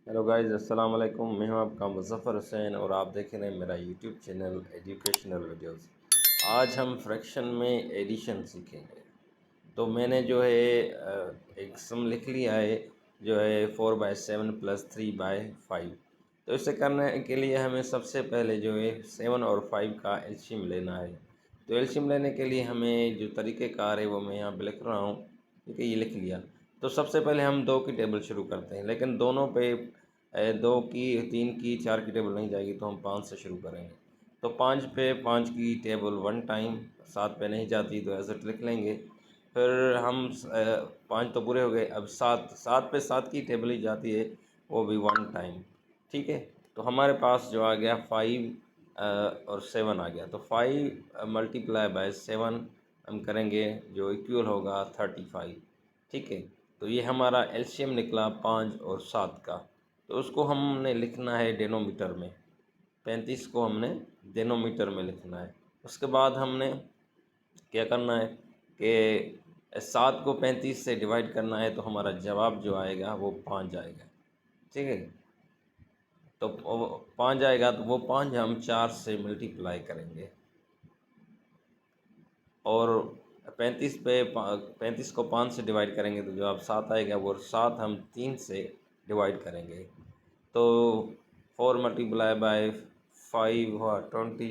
Hello guys, अस्सलाम वालेकुम। मैं हूं आपका मुज़फ़्फ़र हुसैन और आप देख रहे हैं मेरा यूट्यूब चैनल एजुकेशनल वीडियोस। आज हम फ्रैक्शन में एडिशन सीखेंगे। तो मैंने जो है एक सम लिख लिया है, जो है 4/7 + 3/5। तो इसे करने के लिए हमें सबसे पहले जो है 7 और 5 का एलसीएम लेना है। तो एलसीएम लेने के लिए हमें जो तरीक़ेकार है वो मैं यहाँ पे लिख रहा हूँ। ठीक है, ये लिख लिया। तो सबसे पहले हम 2 की टेबल शुरू करते हैं, लेकिन दोनों पे 2 की, 3 की, 4 की टेबल नहीं जाएगी, तो हम 5 से शुरू करेंगे। तो 5 पे 5 की टेबल 1 टाइम, 7 पे नहीं जाती तो ऐसे लिख लेंगे। फिर हम 5 तो पूरे हो गए, अब 7 पे 7 की टेबल ही जाती है, वो भी 1 टाइम। ठीक है, तो हमारे पास जो आ गया 5 और 7 आ गया। तो 5 × 7 हम करेंगे, जो इक्वल होगा 35। ठीक है, तो ये हमारा एलसीएम निकला 5 और 7 का। तो उसको हमने लिखना है डेनोमीटर में। 35 को हमने डेनोमीटर में लिखना है। उसके बाद हमने क्या करना है कि 7 को 35 से डिवाइड करना है, तो हमारा जवाब जो आएगा वो 5 आएगा। ठीक है, तो 5 आएगा, तो वो 5 हम 4 से मल्टीप्लाई करेंगे। और 35 को 5 से डिवाइड करेंगे तो जवाब 7 आएगा। वो 7 हम 3 से डिवाइड करेंगे, तो 4 × 5 हुआ 20,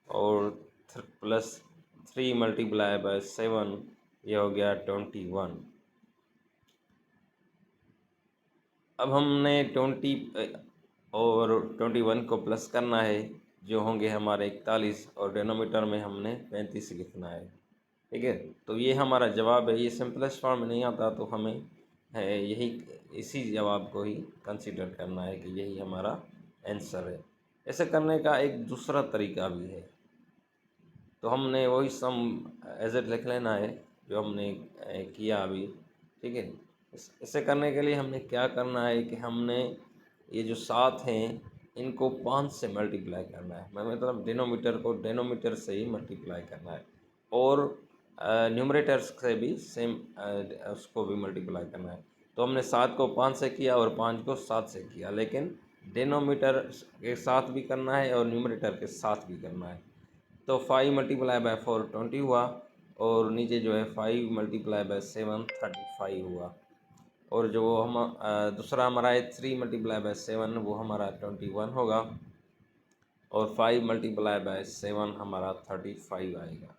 और +3 × 7 ये हो गया 21। अब हमने 20 और 21 को प्लस करना है, जो होंगे हमारे 41, और डेनोमीटर में हमने 35 लिखना है। ठीक है, तो ये हमारा जवाब है। ये सिंपलेस्ट फॉर्म में नहीं आता, तो हमें है यही, इसी जवाब को ही कंसीडर करना है कि यही हमारा आंसर है। ऐसे करने का एक दूसरा तरीका भी है। तो हमने वही सम एज इट लिख लेना है, जो हमने किया अभी। ठीक है, इसे करने के लिए हमने क्या करना है कि हमने ये जो 7 हैं, इनको 5 से मल्टीप्लाई करना है। मैं मतलब डिनोमीटर को डिनोमीटर से ही मल्टीप्लाई करना है, और न्यूमरेटर्स से भी सेम उसको भी मल्टीप्लाई करना है। तो हमने 7 को 5 से किया और 5 को 7 से किया, लेकिन डिनोमीटर के साथ भी करना है और न्यूमरेटर के साथ भी करना है। तो 5 × 4 20 हुआ, और नीचे जो है 5 × 7 35 हुआ। और जो हम दूसरा हमारा है 3 × 7, वो हमारा 21 होगा, और 5 × 7 हमारा 35 आएगा।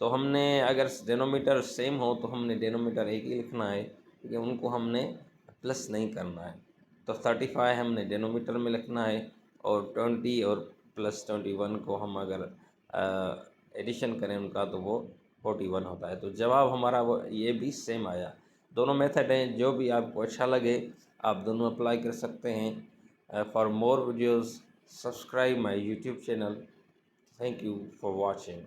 तो हमने अगर डेनोमीटर सेम हो तो हमने डेनोमीटर एक ही लिखना है, क्योंकि उनको हमने प्लस नहीं करना है। तो 35 हमने डेनोमीटर में लिखना है, और 20 और +21 को हम अगर एडिशन करें उनका, तो वो 41 होता है। तो जवाब हमारा वो ये भी सेम आया। दोनों मेथड हैं, जो भी आपको अच्छा लगे आप दोनों अप्लाई कर सकते हैं। For more videos subscribe my YouTube channel. Thank you for watching.